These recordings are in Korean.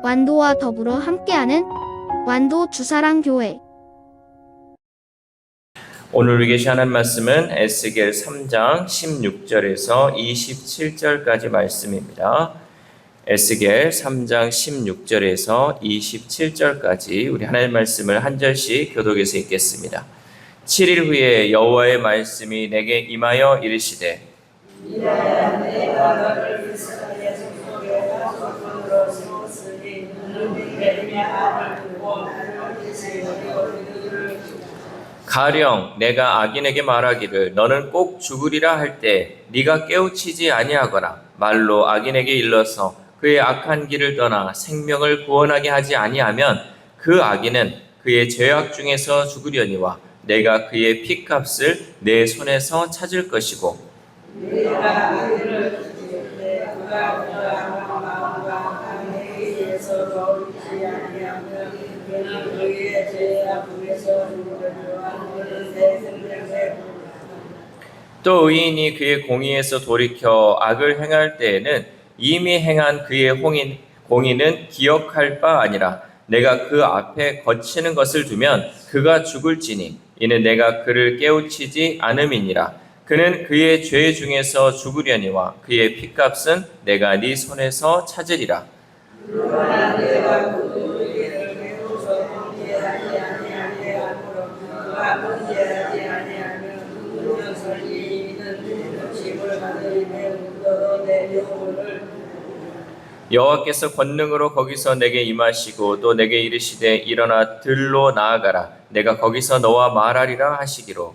완도와 더불어 함께하는 완도 주사랑교회. 오늘 우리 계시 하나님 말씀은 에스겔 3장 16절에서 27절까지 말씀입니다. 에스겔 3장 16절에서 27절까지 우리 하나님 말씀을 한 절씩 교독해서 읽겠습니다. 7일 후에 여호와의 말씀이 내게 임하여 이르시되 가령 내가 악인에게 말하기를 너는 꼭 죽으리라 할 때 네가 깨우치지 아니하거나 말로 악인에게 일러서 그의 악한 길을 떠나 생명을 구원하게 하지 아니하면 그 악인은 그의 죄악 중에서 죽으려니와 내가 그의 피값을 내 손에서 찾을 것이고 또 의인이 그의 공의에서 돌이켜 악을 행할 때에는 이미 행한 그의 공의는 기억할 바 아니라 내가 그 앞에 거치는 것을 두면 그가 죽을지니 이는 내가 그를 깨우치지 않음이니라. 그는 그의 죄 중에서 죽으려니와 그의 피값은 내가 네 손에서 찾으리라. 여호와께서 권능으로 거기서 내게 임하시고 또 내게 이르시되 일어나 들로 나아가라. 내가 거기서 너와 말하리라 하시기로.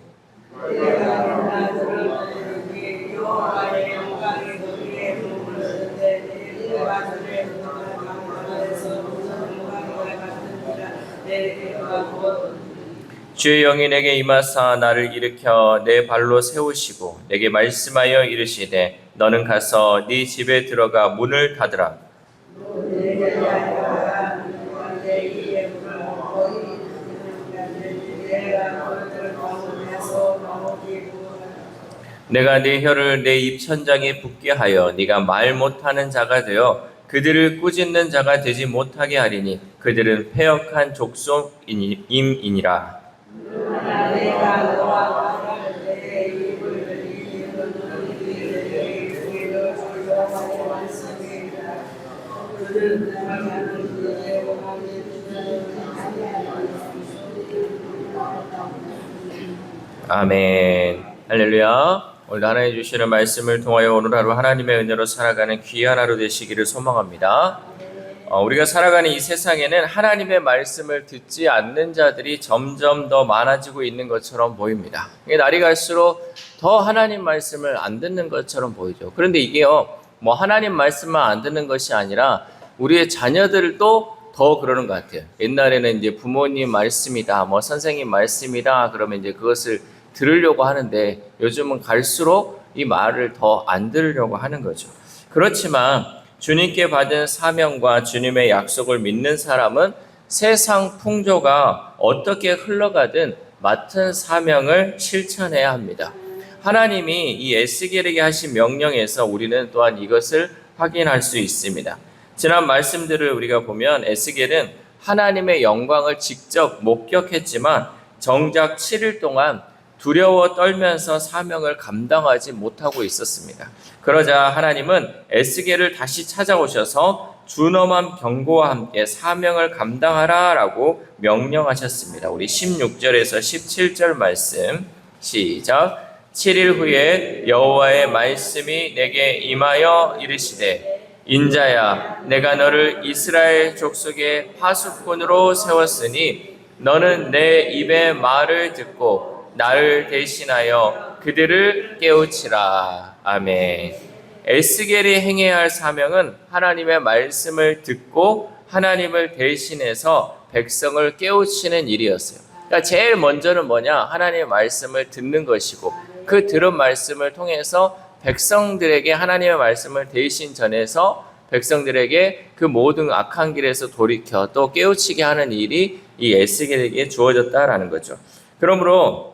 주의 영이 내게 임하사 나를 일으켜 내 발로 세우시고 내게 말씀하여 이르시되 너는 가서 네 집에 들어가 문을 닫으라. 내가 네 혀를 내 입천장에 붙게 하여 네가 말 못하는 자가 되어 그들을 꾸짖는 자가 되지 못하게 하리니 그들은 패역한 족속임이니라. 아멘. 할렐루야. 오늘 하나님 주시는 말씀을 통하여 오늘 하루 하나님의 은혜로 살아가는 귀한 하루 되시기를 소망합니다. 우리가 살아가는 이 세상에는 하나님의 말씀을 듣지 않는 자들이 점점 더 많아지고 있는 것처럼 보입니다. 날이 갈수록 더 하나님 말씀을 안 듣는 것처럼 보이죠. 그런데 이게요, 하나님 말씀만 안 듣는 것이 아니라 우리의 자녀들도 더 그러는 것 같아요. 옛날에는 이제 부모님 말씀이다, 선생님 말씀이다, 그러면 이제 그것을 들으려고 하는데 요즘은 갈수록 이 말을 더 안 들으려고 하는 거죠. 그렇지만 주님께 받은 사명과 주님의 약속을 믿는 사람은 세상 풍조가 어떻게 흘러가든 맡은 사명을 실천해야 합니다. 하나님이 이 에스겔에게 하신 명령에서 우리는 또한 이것을 확인할 수 있습니다. 지난 말씀들을 우리가 보면 에스겔은 하나님의 영광을 직접 목격했지만 정작 7일 동안 두려워 떨면서 사명을 감당하지 못하고 있었습니다. 그러자 하나님은 에스겔을 다시 찾아오셔서 준엄한 경고와 함께 사명을 감당하라 라고 명령하셨습니다. 우리 16절에서 17절 말씀 시작. 7일 후에 여호와의 말씀이 내게 임하여 이르시되 인자야 내가 너를 이스라엘 족속의 파수꾼으로 세웠으니 너는 내 입의 말을 듣고 나를 대신하여 그들을 깨우치라. 아멘. 에스겔이 행해야 할 사명은 하나님의 말씀을 듣고 하나님을 대신해서 백성을 깨우치는 일이었어요. 그러니까 제일 먼저는 하나님의 말씀을 듣는 것이고 그 들은 말씀을 통해서 백성들에게 하나님의 말씀을 대신 전해서 백성들에게 그 모든 악한 길에서 돌이켜 또 깨우치게 하는 일이 이 에스겔에게 주어졌다라는 거죠. 그러므로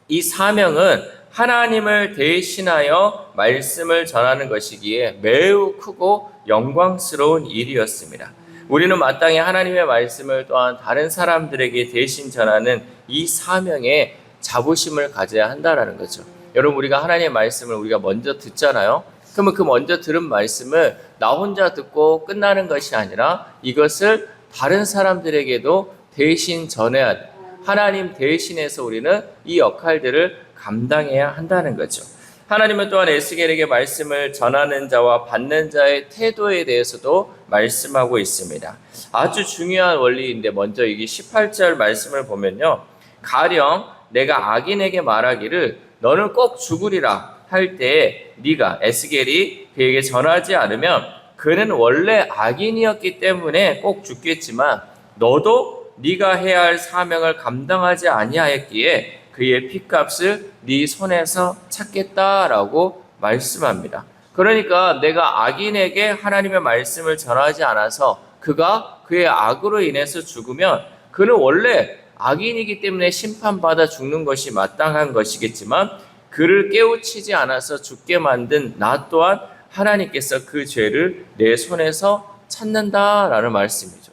이 사명은 하나님을 대신하여 말씀을 전하는 것이기에 매우 크고 영광스러운 일이었습니다. 우리는 마땅히 하나님의 말씀을 또한 다른 사람들에게 대신 전하는 이 사명에 자부심을 가져야 한다라는 거죠. 여러분, 우리가 하나님의 말씀을 우리가 먼저 듣잖아요. 그러면 그 먼저 들은 말씀을 나 혼자 듣고 끝나는 것이 아니라 이것을 다른 사람들에게도 대신 전해야 돼. 하나님 대신해서 우리는 이 역할들을 감당해야 한다는 거죠. 하나님은 또한 에스겔에게 말씀을 전하는 자와 받는 자의 태도에 대해서도 말씀하고 있습니다. 아주 중요한 원리인데 먼저 이게 18절 말씀을 보면요. 가령 내가 악인에게 말하기를 너는 꼭 죽으리라 할 때에 네가 에스겔이 그에게 전하지 않으면 그는 원래 악인이었기 때문에 꼭 죽겠지만 너도 네가 해야 할 사명을 감당하지 아니하였기에 그의 피값을 네 손에서 찾겠다라고 말씀합니다. 그러니까 내가 악인에게 하나님의 말씀을 전하지 않아서 그가 그의 악으로 인해서 죽으면 그는 원래 악인이기 때문에 심판받아 죽는 것이 마땅한 것이겠지만 그를 깨우치지 않아서 죽게 만든 나 또한 하나님께서 그 죄를 내 손에서 찾는다라는 말씀이죠.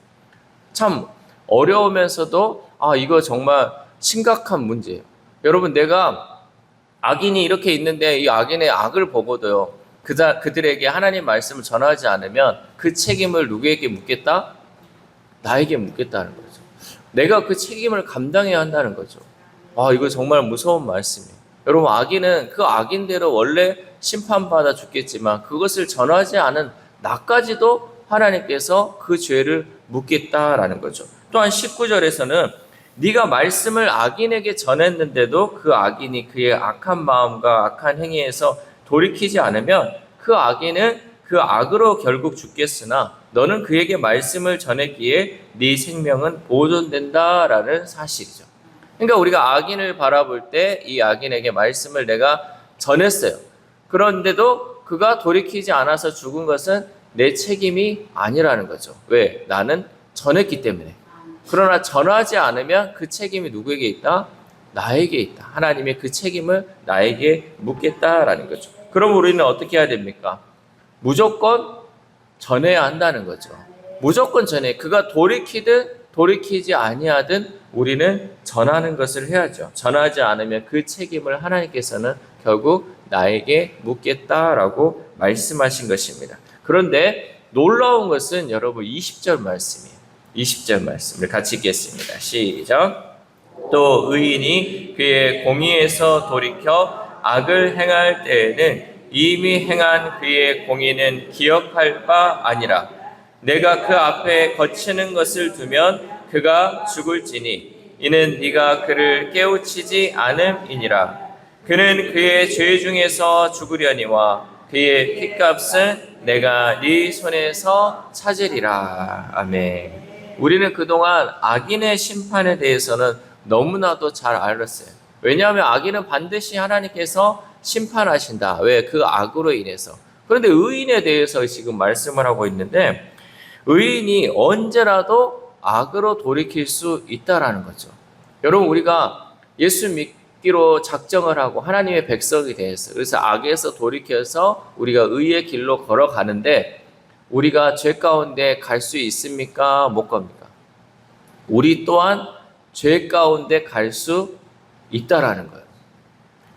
참 어려우면서도 이거 정말 심각한 문제예요. 여러분, 내가 악인이 이렇게 있는데 이 악인의 악을 보고도요, 그들에게 하나님 말씀을 전하지 않으면 그 책임을 누구에게 묻겠다? 나에게 묻겠다는 거죠. 내가 그 책임을 감당해야 한다는 거죠. 이거 정말 무서운 말씀이에요. 여러분, 악인은 그 악인대로 원래 심판받아 죽겠지만 그것을 전하지 않은 나까지도 하나님께서 그 죄를 묻겠다라는 거죠. 또한 19절에서는 네가 말씀을 악인에게 전했는데도 그 악인이 그의 악한 마음과 악한 행위에서 돌이키지 않으면 그 악인은 그 악으로 결국 죽겠으나 너는 그에게 말씀을 전했기에 네 생명은 보존된다라는 사실이죠. 그러니까 우리가 악인을 바라볼 때 이 악인에게 말씀을 내가 전했어요. 그런데도 그가 돌이키지 않아서 죽은 것은 내 책임이 아니라는 거죠. 왜? 나는 전했기 때문에. 그러나 전하지 않으면 그 책임이 누구에게 있다? 나에게 있다. 하나님의 그 책임을 나에게 묻겠다라는 거죠. 그럼 우리는 어떻게 해야 됩니까? 무조건 전해야 한다는 거죠. 무조건 전해. 그가 돌이키든 돌이키지 아니하든 우리는 전하는 것을 해야죠. 전하지 않으면 그 책임을 하나님께서는 결국 나에게 묻겠다라고 말씀하신 것입니다. 그런데 놀라운 것은 여러분 20절 말씀이에요. 20절 말씀을 같이 읽겠습니다. 시작. 또 의인이 그의 공의에서 돌이켜 악을 행할 때에는 이미 행한 그의 공의는 기억할 바 아니라 내가 그 앞에 거치는 것을 두면 그가 죽을지니 이는 네가 그를 깨우치지 않음이니라. 그는 그의 죄 중에서 죽으려니와 그의 핏값은 내가 네 손에서 찾으리라. 아멘. 우리는 그동안 악인의 심판에 대해서는 너무나도 잘 알았어요. 왜냐하면 악인은 반드시 하나님께서 심판하신다. 왜? 그 악으로 인해서. 그런데 의인에 대해서 지금 말씀을 하고 있는데 의인이 언제라도 악으로 돌이킬 수 있다라는 거죠. 여러분, 우리가 예수 믿기로 작정을 하고 하나님의 백성이 되었어요. 그래서 악에서 돌이켜서 우리가 의의 길로 걸어가는데 우리가 죄 가운데 갈 수 있습니까? 못 갑니까? 우리 또한 죄 가운데 갈 수 있다라는 거예요.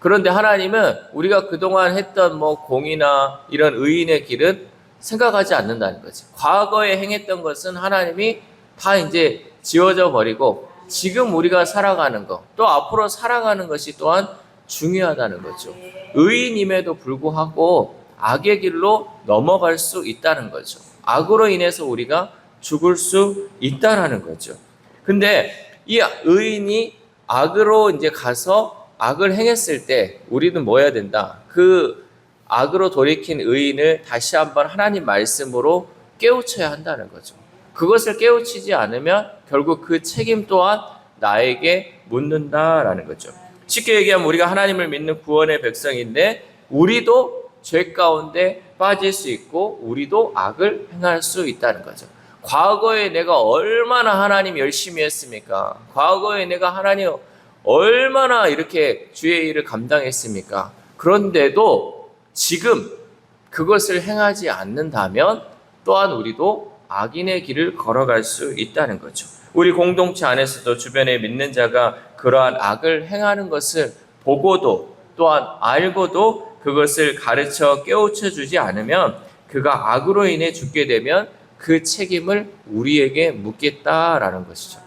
그런데 하나님은 우리가 그동안 했던 공의나 이런 의인의 길은 생각하지 않는다는 거죠. 과거에 행했던 것은 하나님이 다 이제 지워져 버리고 지금 우리가 살아가는 것, 또 앞으로 살아가는 것이 또한 중요하다는 거죠. 의인임에도 불구하고 악의 길로 넘어갈 수 있다는 거죠. 악으로 인해서 우리가 죽을 수 있다라는 거죠. 근데 이 의인이 악으로 이제 가서 악을 행했을 때 우리는 뭐 해야 된다? 그 악으로 돌이킨 의인을 다시 한번 하나님 말씀으로 깨우쳐야 한다는 거죠. 그것을 깨우치지 않으면 결국 그 책임 또한 나에게 묻는다라는 거죠. 쉽게 얘기하면 우리가 하나님을 믿는 구원의 백성인데 우리도 죄 가운데 빠질 수 있고 우리도 악을 행할 수 있다는 거죠. 과거에 내가 얼마나 하나님 열심히 했습니까? 과거에 내가 하나님 얼마나 이렇게 주의 일을 감당했습니까? 그런데도 지금 그것을 행하지 않는다면 또한 우리도 악인의 길을 걸어갈 수 있다는 거죠. 우리 공동체 안에서도 주변에 믿는 자가 그러한 악을 행하는 것을 보고도 또한 알고도 그것을 가르쳐 깨우쳐 주지 않으면 그가 악으로 인해 죽게 되면 그 책임을 우리에게 묻겠다라는 것이죠.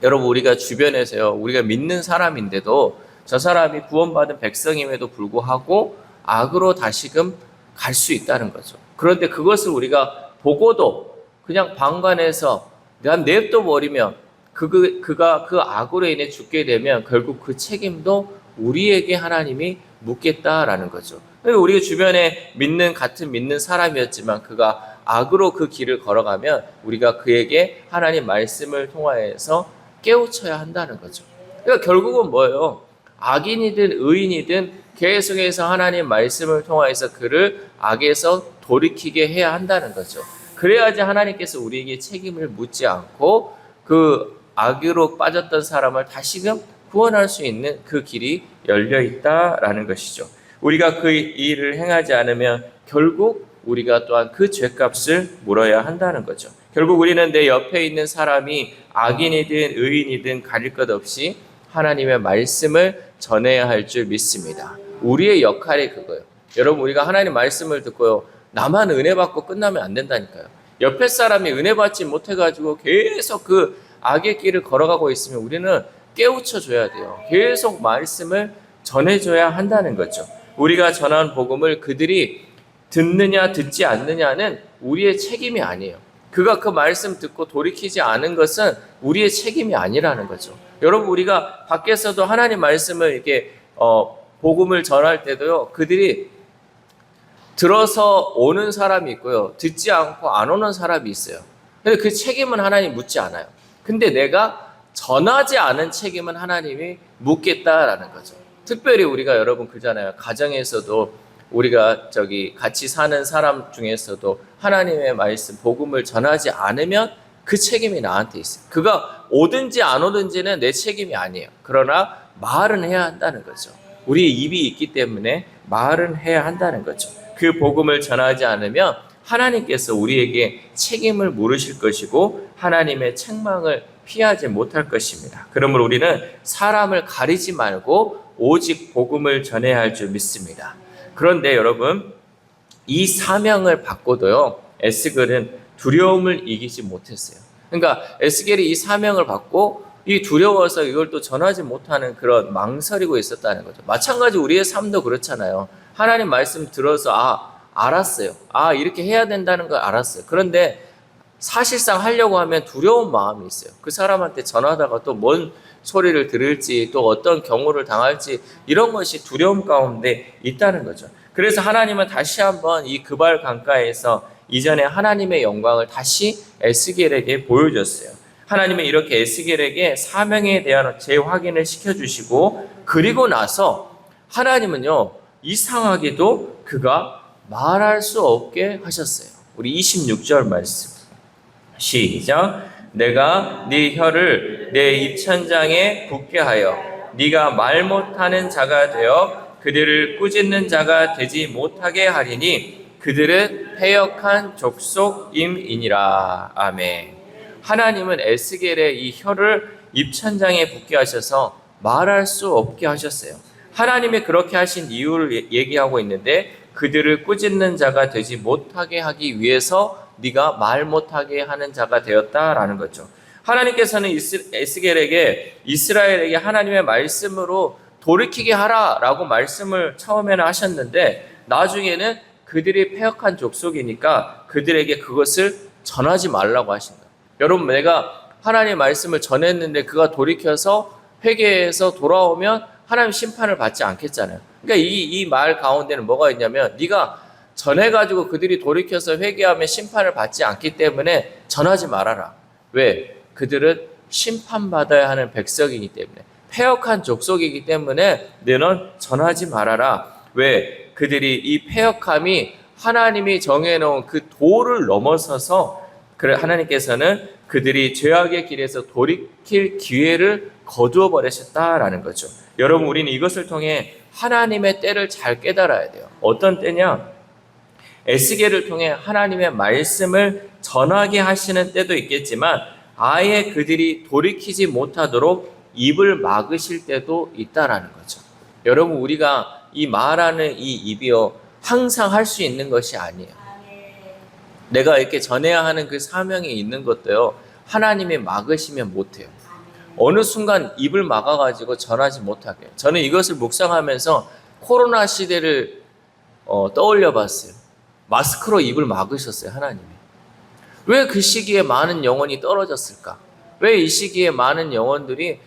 여러분, 우리가 주변에서요, 우리가 믿는 사람인데도 저 사람이 구원받은 백성임에도 불구하고 악으로 다시금 갈 수 있다는 거죠. 그런데 그것을 우리가 보고도 그냥 방관해서 그냥 냅둬 버리면 그가 그 악으로 인해 죽게 되면 결국 그 책임도 우리에게 하나님이 묻겠다라는 거죠. 우리가 주변에 같은 믿는 사람이었지만 그가 악으로 그 길을 걸어가면 우리가 그에게 하나님 말씀을 통하여서 깨우쳐야 한다는 거죠. 그러니까 결국은 뭐예요? 악인이든 의인이든 계속해서 하나님 말씀을 통하여서 그를 악에서 돌이키게 해야 한다는 거죠. 그래야지 하나님께서 우리에게 책임을 묻지 않고 그 악으로 빠졌던 사람을 다시금 구원할 수 있는 그 길이 열려 있다라는 것이죠. 우리가 그 일을 행하지 않으면 결국 우리가 또한 그 죄값을 물어야 한다는 거죠. 결국 우리는 내 옆에 있는 사람이 악인이든 의인이든 가릴 것 없이 하나님의 말씀을 전해야 할 줄 믿습니다. 우리의 역할이 그거예요. 여러분, 우리가 하나님 말씀을 듣고요, 나만 은혜 받고 끝나면 안 된다니까요. 옆에 사람이 은혜 받지 못해가지고 계속 그 악의 길을 걸어가고 있으면 우리는 깨우쳐 줘야 돼요. 계속 말씀을 전해줘야 한다는 거죠. 우리가 전한 복음을 그들이 듣느냐 듣지 않느냐는 우리의 책임이 아니에요. 그가 그 말씀 듣고 돌이키지 않은 것은 우리의 책임이 아니라는 거죠. 여러분, 우리가 밖에서도 하나님 말씀을 이렇게 복음을 전할 때도요, 그들이 들어서 오는 사람이 있고요, 듣지 않고 안 오는 사람이 있어요. 근데 그 책임은 하나님 묻지 않아요. 근데 내가 전하지 않은 책임은 하나님이 묻겠다라는 거죠. 특별히 우리가 여러분 그잖아요. 가정에서도 우리가 같이 사는 사람 중에서도 하나님의 말씀, 복음을 전하지 않으면 그 책임이 나한테 있어요. 그가 오든지 안 오든지는 내 책임이 아니에요. 그러나 말은 해야 한다는 거죠. 우리의 입이 있기 때문에 말은 해야 한다는 거죠. 그 복음을 전하지 않으면 하나님께서 우리에게 책임을 물으실 것이고 하나님의 책망을 피하지 못할 것입니다. 그러므로 우리는 사람을 가리지 말고 오직 복음을 전해야 할 줄 믿습니다. 그런데 여러분, 이 사명을 받고도요, 에스겔은 두려움을 이기지 못했어요. 그러니까 에스겔이 이 사명을 받고 이 두려워서 이걸 또 전하지 못하는 그런 망설이고 있었다는 거죠. 마찬가지 우리의 삶도 그렇잖아요. 하나님 말씀 들어서 알았어요. 이렇게 해야 된다는 걸 알았어요. 그런데 사실상 하려고 하면 두려운 마음이 있어요. 그 사람한테 전하다가 또 뭔 소리를 들을지 또 어떤 경우를 당할지 이런 것이 두려움 가운데 있다는 거죠. 그래서 하나님은 다시 한번 이 그발 강가에서 이전에 하나님의 영광을 다시 에스겔에게 보여줬어요. 하나님은 이렇게 에스겔에게 사명에 대한 재확인을 시켜주시고 그리고 나서 하나님은요, 이상하게도 그가 말할 수 없게 하셨어요. 우리 26절 말씀 시작. 내가 네 혀를 내 입천장에 붙게 하여 네가 말 못하는 자가 되어 그들을 꾸짖는 자가 되지 못하게 하리니 그들은 패역한 족속임이니라. 아멘. 하나님은 에스겔의 이 혀를 입천장에 붙게 하셔서 말할 수 없게 하셨어요. 하나님이 그렇게 하신 이유를 얘기하고 있는데 그들을 꾸짖는 자가 되지 못하게 하기 위해서 네가 말 못하게 하는 자가 되었다라는 거죠. 하나님께서는 에스겔에게 이스라엘에게 하나님의 말씀으로 돌이키게 하라라고 말씀을 처음에는 하셨는데 나중에는 그들이 패역한 족속이니까 그들에게 그것을 전하지 말라고 하신 거예요. 여러분, 내가 하나님의 말씀을 전했는데 그가 돌이켜서 회개해서 돌아오면 하나님 심판을 받지 않겠잖아요. 그러니까 이 말 가운데는 뭐가 있냐면 네가 전해가지고 그들이 돌이켜서 회개하면 심판을 받지 않기 때문에 전하지 말아라. 왜? 그들은 심판받아야 하는 백성이기 때문에 패역한 족속이기 때문에 너는 전하지 말아라. 왜? 그들이 이 패역함이 하나님이 정해놓은 그 도를 넘어서서 하나님께서는 그들이 죄악의 길에서 돌이킬 기회를 거두어 버리셨다라는 거죠. 여러분, 우리는 이것을 통해 하나님의 때를 잘 깨달아야 돼요. 어떤 때냐? 에스겔을 통해 하나님의 말씀을 전하게 하시는 때도 있겠지만 아예 그들이 돌이키지 못하도록 입을 막으실 때도 있다라는 거죠. 여러분, 우리가 이 말하는 이 입이요 항상 할 수 있는 것이 아니에요. 내가 이렇게 전해야 하는 그 사명이 있는 것도요 하나님이 막으시면 못해요. 어느 순간 입을 막아가지고 전하지 못하게. 저는 이것을 묵상하면서 코로나 시대를 떠올려 봤어요. 마스크로 입을 막으셨어요, 하나님이. 왜 그 시기에 많은 영혼이 떨어졌을까? 왜 이 시기에 많은 영혼들이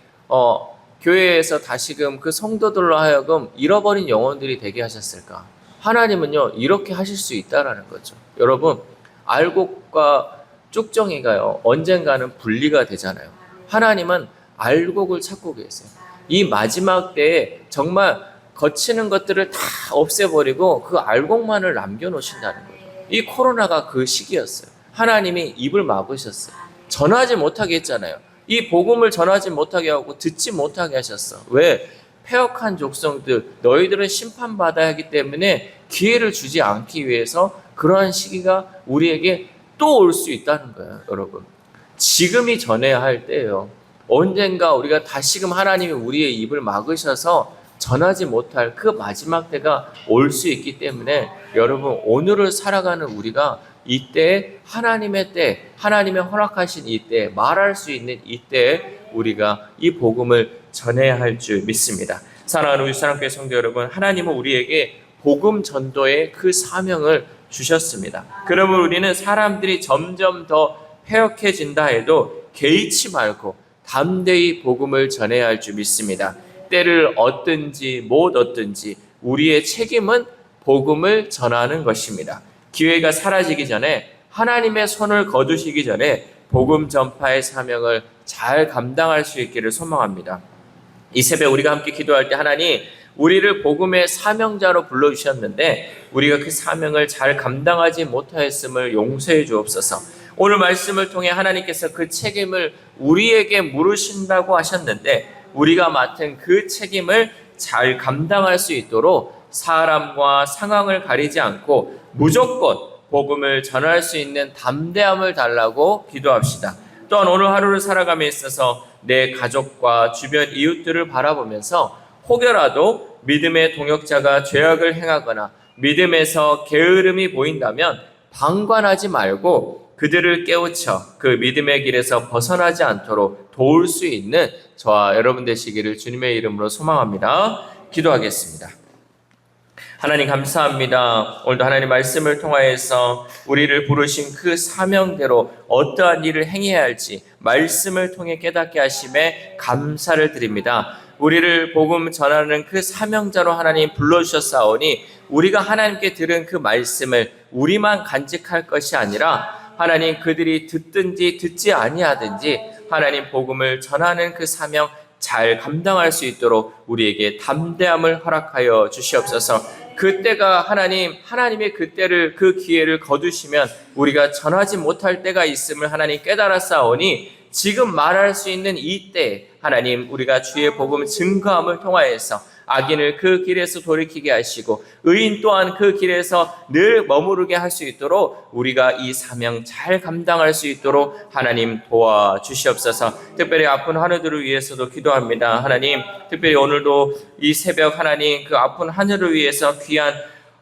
교회에서 다시금 그 성도들로 하여금 잃어버린 영혼들이 되게 하셨을까? 하나님은요 이렇게 하실 수 있다라는 거죠. 여러분, 알곡과 쭉정이가요 언젠가는 분리가 되잖아요. 하나님은 알곡을 찾고 계세요. 이 마지막 때에 정말 거치는 것들을 다 없애버리고 그 알곡만을 남겨놓으신다는 거예요. 이 코로나가 그 시기였어요. 하나님이 입을 막으셨어요. 전하지 못하게 했잖아요. 이 복음을 전하지 못하게 하고 듣지 못하게 하셨어. 왜? 패역한 족속들, 너희들은 심판받아야 하기 때문에 기회를 주지 않기 위해서 그러한 시기가 우리에게 또 올 수 있다는 거예요, 여러분. 지금이 전해야 할 때예요. 언젠가 우리가 다시금 하나님이 우리의 입을 막으셔서 전하지 못할 그 마지막 때가 올 수 있기 때문에 여러분, 오늘을 살아가는 우리가 이때 하나님의 때, 하나님의 허락하신 이때, 말할 수 있는 이때 우리가 이 복음을 전해야 할 줄 믿습니다. 사랑하는 우리 사랑교회 성도 여러분, 하나님은 우리에게 복음 전도의 그 사명을 주셨습니다. 그러면 우리는 사람들이 점점 더 패역해진다 해도 개의치 말고 담대히 복음을 전해야 할 줄 믿습니다. 때를 얻든지 못 얻든지 우리의 책임은 복음을 전하는 것입니다. 기회가 사라지기 전에, 하나님의 손을 거두시기 전에 복음 전파의 사명을 잘 감당할 수 있기를 소망합니다. 이 새벽 우리가 함께 기도할 때 하나님, 우리를 복음의 사명자로 불러주셨는데 우리가 그 사명을 잘 감당하지 못하였음을 용서해 주옵소서. 오늘 말씀을 통해 하나님께서 그 책임을 우리에게 물으신다고 하셨는데 우리가 맡은 그 책임을 잘 감당할 수 있도록 사람과 상황을 가리지 않고 무조건 복음을 전할 수 있는 담대함을 달라고 기도합시다. 또한 오늘 하루를 살아감에 있어서 내 가족과 주변 이웃들을 바라보면서 혹여라도 믿음의 동역자가 죄악을 행하거나 믿음에서 게으름이 보인다면 방관하지 말고 그들을 깨우쳐 그 믿음의 길에서 벗어나지 않도록 도울 수 있는 저와 여러분 되시기를 주님의 이름으로 소망합니다. 기도하겠습니다. 하나님 감사합니다. 오늘도 하나님 말씀을 통하여서 우리를 부르신 그 사명대로 어떠한 일을 행해야 할지 말씀을 통해 깨닫게 하심에 감사를 드립니다. 우리를 복음 전하는 그 사명자로 하나님 불러주셨사오니 우리가 하나님께 들은 그 말씀을 우리만 간직할 것이 아니라 하나님 그들이 듣든지 듣지 아니하든지 하나님 복음을 전하는 그 사명 잘 감당할 수 있도록 우리에게 담대함을 허락하여 주시옵소서. 그때가 하나님의 그때를 그 기회를 거두시면 우리가 전하지 못할 때가 있음을 하나님 깨달았사오니 지금 말할 수 있는 이때 하나님 우리가 주의 복음 증거함을 통하여서 악인을 그 길에서 돌이키게 하시고 의인 또한 그 길에서 늘 머무르게 할 수 있도록 우리가 이 사명 잘 감당할 수 있도록 하나님 도와주시옵소서. 특별히 아픈 하늘들을 위해서도 기도합니다. 하나님 특별히 오늘도 이 새벽 하나님 그 아픈 하늘을 위해서 귀한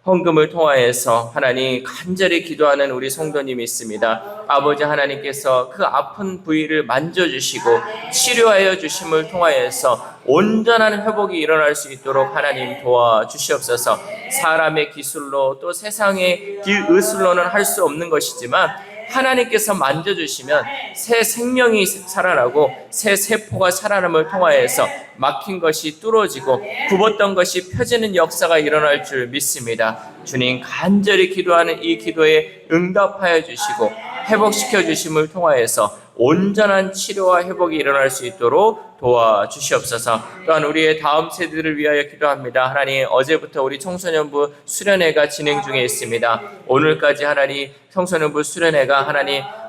헌금을 통하여서 하나님 간절히 기도하는 우리 성도님이 있습니다. 아버지 하나님께서 그 아픈 부위를 만져주시고 치료하여 주심을 통하여서 온전한 회복이 일어날 수 있도록 하나님 도와주시옵소서. 사람의 기술로 또 세상의 의술로는 할 수 없는 것이지만 하나님께서 만져주시면 새 생명이 살아나고 새 세포가 살아남을 통하여서 막힌 것이 뚫어지고 굽었던 것이 펴지는 역사가 일어날 줄 믿습니다. 주님 간절히 기도하는 이 기도에 응답하여 주시고 회복시켜 주심을 통하여서 온전한 치료와 회복이 일어날 수 있도록 도와주시옵소서. 또한 우리의 다음 세대들을 위하여 기도합니다. 하나님 어제부터 우리 청소년부 수련회가 진행 중에 있습니다. 오늘까지 하나님 청소년부 수련회가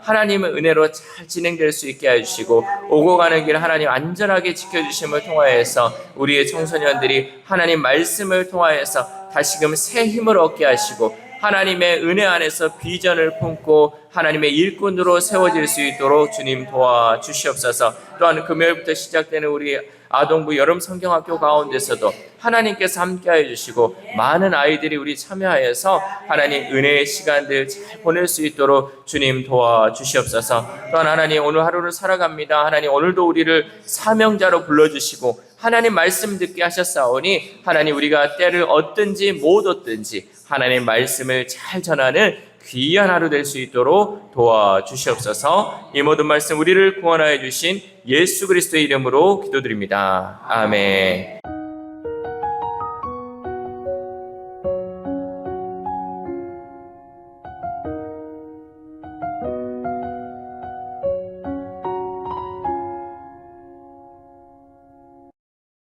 하나님의 은혜로 잘 진행될 수 있게 해주시고 오고 가는 길 하나님 안전하게 지켜주심을 통하여서 우리의 청소년들이 하나님 말씀을 통하여서 다시금 새 힘을 얻게 하시고 하나님의 은혜 안에서 비전을 품고 하나님의 일꾼으로 세워질 수 있도록 주님 도와주시옵소서. 또한 금요일부터 시작되는 우리 아동부 여름 성경학교 가운데서도 하나님께서 함께하여 주시고 많은 아이들이 우리 참여하여서 하나님 은혜의 시간들 잘 보낼 수 있도록 주님 도와주시옵소서. 또한 하나님 오늘 하루를 살아갑니다. 하나님 오늘도 우리를 사명자로 불러주시고 하나님 말씀 듣게 하셨사오니 하나님 우리가 때를 얻든지 못 얻든지 하나님 말씀을 잘 전하는 귀한 하루 될 수 있도록 도와주시옵소서. 이 모든 말씀 우리를 구원하여 주신 예수 그리스도의 이름으로 기도드립니다. 아멘.